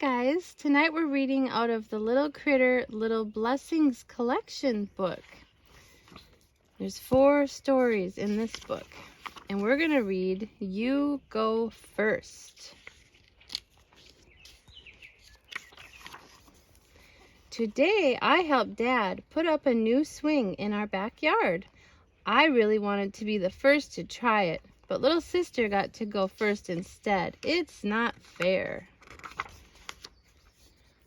guys, tonight we're reading out of the Little Critter Little Blessings collection book. There's 4 stories in this book, and we're going to read You Go First. Today I helped Dad put up a new swing in our backyard. I really wanted to be the first to try it, but little sister got to go first instead. It's not fair.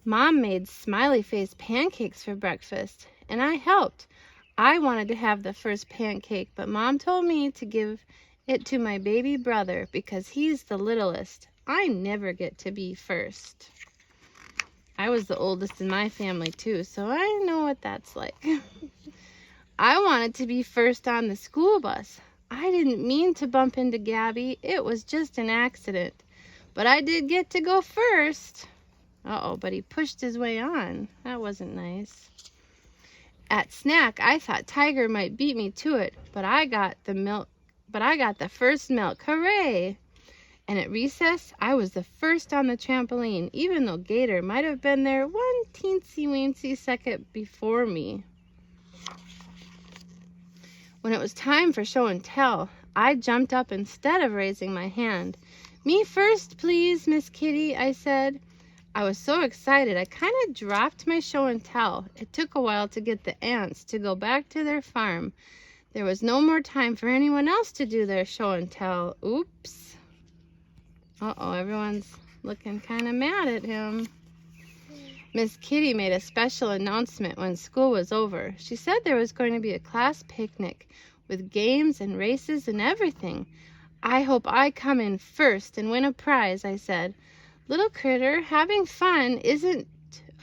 Mom made smiley face pancakes for breakfast, and I helped. I wanted to have the first pancake, but Mom told me to give it to my baby brother because he's the littlest. I never get to be first. I was the oldest in my family too, so I know what that's like. I wanted to be first on the school bus. I didn't mean to bump into Gabby. It was just an accident. But I did get to go first. Uh-oh, but he pushed his way on. That wasn't nice. At snack, I thought Tiger might beat me to it, but I got the first milk. Hooray! And at recess, I was the first on the trampoline, even though Gator might have been there one teensy-weensy second before me. When it was time for show and tell, I jumped up instead of raising my hand. Me first, please, Miss Kitty, I said. I was so excited, I kind of dropped my show and tell. It took a while to get the ants to go back to their farm. There was no more time for anyone else to do their show and tell. Oops. Uh-oh, everyone's looking kind of mad at him. Miss Kitty made a special announcement when school was over. She said there was going to be a class picnic with games and races and everything. I hope I come in first and win a prize, I said. Little Critter, having fun isn't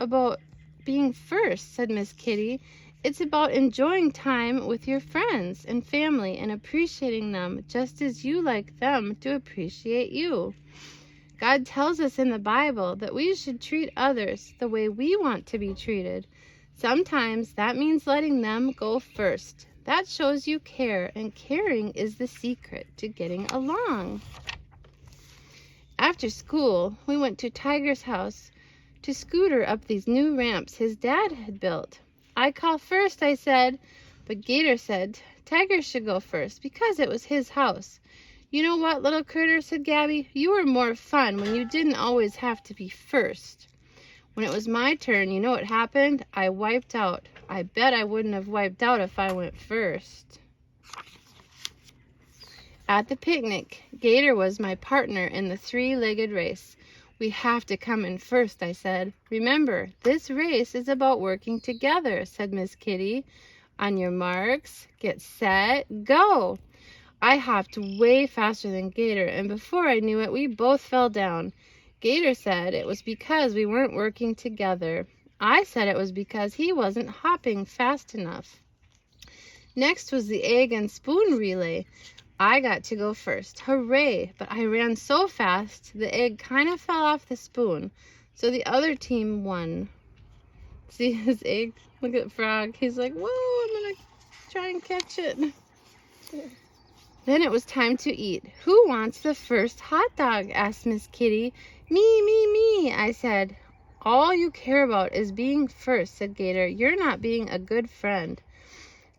about being first, said Miss Kitty. It's about enjoying time with your friends and family and appreciating them just as you like them to appreciate you. God tells us in the Bible that we should treat others the way we want to be treated. Sometimes that means letting them go first. That shows you care, and caring is the secret to getting along. After school, we went to Tiger's house to scooter up these new ramps his dad had built. I call first, I said, but Gator said Tiger should go first because it was his house. You know what, Little Critter, said Gabby, you were more fun when you didn't always have to be first. When it was my turn, you know what happened? I wiped out. I bet I wouldn't have wiped out if I went first. At the picnic, Gator was my partner in the 3-legged race. We have to come in first, I said. Remember, this race is about working together, said Miss Kitty. On your marks, get set, go. I hopped way faster than Gator, and before I knew it, we both fell down. Gator said it was because we weren't working together. I said it was because he wasn't hopping fast enough. Next was the egg and spoon relay. I got to go first. Hooray! But I ran so fast, the egg kind of fell off the spoon, so the other team won. See his egg? Look at Frog. He's like, whoa, I'm going to try and catch it. Then it was time to eat. Who wants the first hot dog? Asked Miss Kitty. Me, I said. All you care about is being first, said Gator. You're not being a good friend.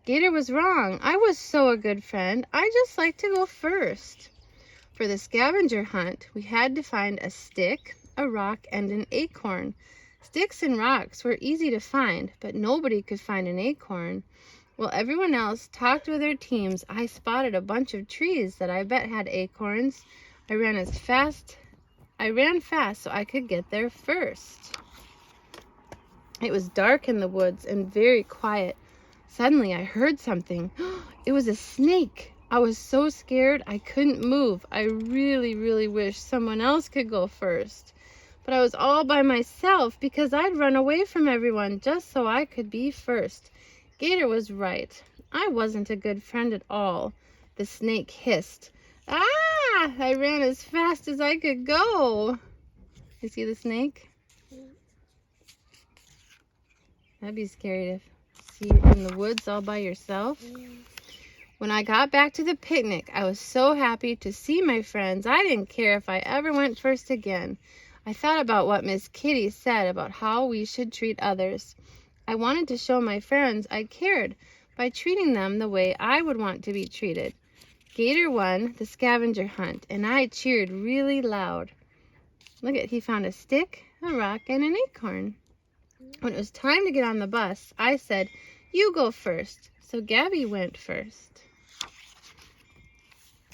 Gator was wrong. I was so a good friend. I just like to go first. For the scavenger hunt, we had to find a stick, a rock, and an acorn. Sticks and rocks were easy to find, but nobody could find an acorn. While everyone else talked with their teams, I spotted a bunch of trees that I bet had acorns. I ran fast so I could get there first. It was dark in the woods and very quiet. Suddenly, I heard something. It was a snake. I was so scared I couldn't move. I really wish someone else could go first. But I was all by myself because I'd run away from everyone just so I could be first. Gator was right. I wasn't a good friend at all. The snake hissed. Ah! I ran as fast as I could go. You see the snake? That'd be scary to see in the woods all by yourself. When I got back to the picnic, I was so happy to see my friends. I didn't care if I ever went first again. I thought about what Miss Kitty said about how we should treat others. I wanted to show my friends I cared by treating them the way I would want to be treated. Gator won the scavenger hunt, and I cheered really loud. Look at, he found a stick, a rock, and an acorn. When it was time to get on the bus, I said, "You go first." So Gabby went first.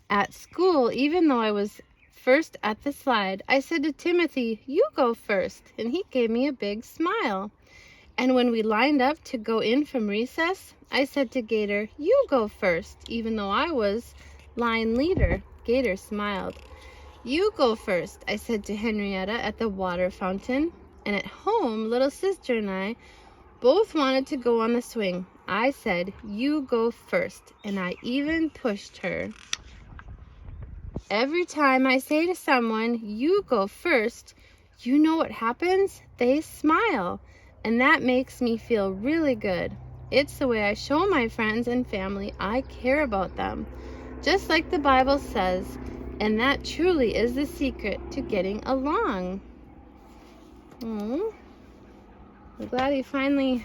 At school, even though I was first at the slide, I said to Timothy, "You go first," and he gave me a big smile. And when we lined up to go in from recess, I said to Gator, "You go first," even though I was line leader. Gator smiled. "You go first," I said to Henrietta at the water fountain. And at home, little sister and I both wanted to go on the swing. I said, "You go first," and I even pushed her. Every time I say to someone, "You go first," you know what happens? They smile, and that makes me feel really good. It's the way I show my friends and family I care about them, just like the Bible says, and that truly is the secret to getting along. Oh, I'm glad he finally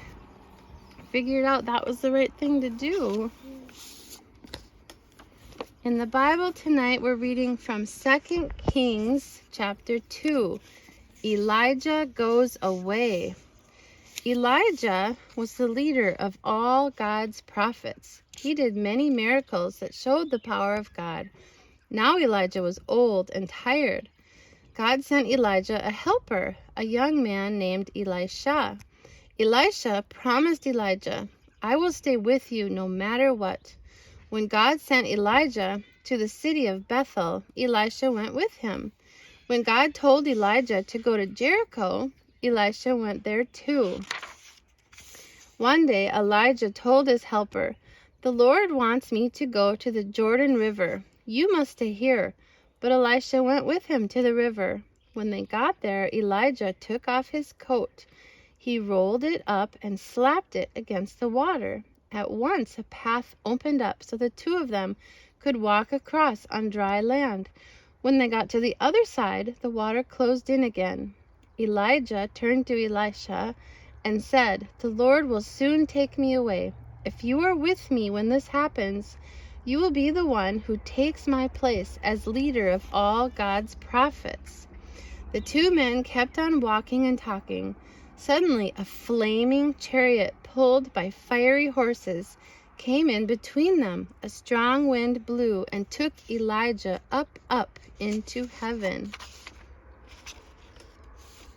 figured out that was the right thing to do. In the Bible tonight, we're reading from 2 Kings chapter 2. Elijah goes away. Elijah was the leader of all God's prophets. He did many miracles that showed the power of God. Now Elijah was old and tired. God sent Elijah a helper, a young man named Elisha. Elisha promised Elijah, "I will stay with you no matter what." When God sent Elijah to the city of Bethel, Elisha went with him. When God told Elijah to go to Jericho, Elisha went there too. One day, Elijah told his helper, "The Lord wants me to go to the Jordan River. You must stay here." But Elisha went with him to the river. When they got there, Elijah took off his coat. He rolled it up and slapped it against the water. At once a path opened up so the two of them could walk across on dry land. When they got to the other side, the water closed in again. Elijah turned to Elisha and said, "The Lord will soon take me away. If you are with me when this happens, you will be the one who takes my place as leader of all God's prophets." The two men kept on walking and talking. Suddenly, a flaming chariot pulled by fiery horses came in between them. A strong wind blew and took Elijah up into heaven.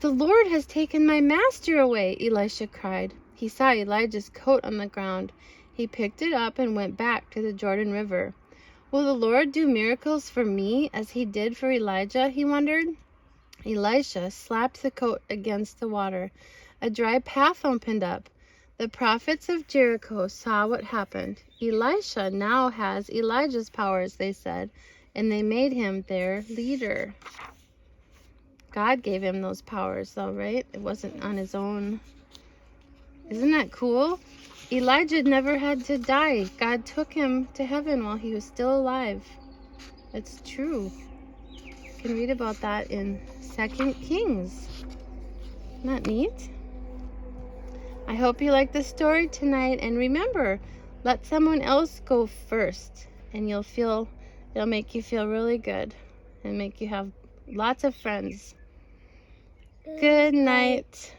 "The Lord has taken my master away," Elisha cried. He saw Elijah's coat on the ground. He picked it up and went back to the Jordan River. "Will the Lord do miracles for me as he did for Elijah?" he wondered. Elisha slapped the coat against the water. A dry path opened up. The prophets of Jericho saw what happened. "Elisha now has Elijah's powers," they said, and they made him their leader. God gave him those powers though, right? It wasn't on his own. Isn't that cool? Elijah never had to die. God took him to heaven while he was still alive. It's true. You can read about that in 2 Kings. Isn't that neat? I hope you liked the story tonight, and remember, let someone else go first, and it'll make you feel really good and make you have lots of friends. Good night.